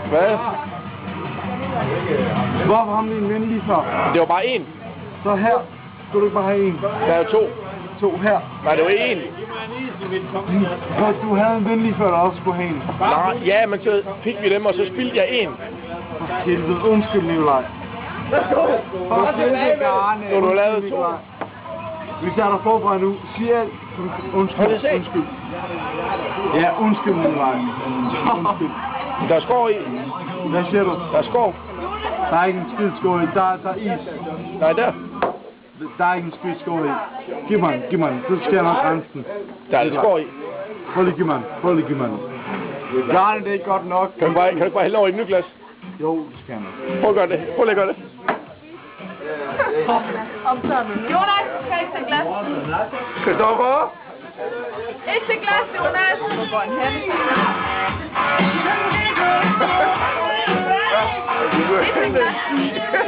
Hvad? Hvorfor ham din ven lige før? Det var bare én. Så her. Skulle du ikke bare have en? Der er jo to. To her. Nej, det var én. Du havde en ven lige før, der også skulle have en. Nej, ja, men så fik vi dem, og så spildte jeg én. For helvede, undskyld, Nikolaj. For helvede, Garne. Nu har du lavet to. Vi tager dig forfra nu. Sig alt. Undskyld. Ja, undskyld, Nikolaj. Undskyld. Der er skår i. Hvad siger du? Der er skår. Der er ikke en skid skår i. Der er is. Nej, der. Der er ikke en skid skår i. Giv mig den. Så skal jeg nok rense den. Der er skår i. Prøv lige, giv mig den. Garne, det er ikke godt nok. Kan du ikke bare hælde over i et nyt glas? Jo, det skal jeg nok. Prøv at gøre det. Prøv lige at gøre det. Jonas, skal ikke til glas? Christoffer! Ikke til glas, Jonas! Du får en hand. Ikke til glas.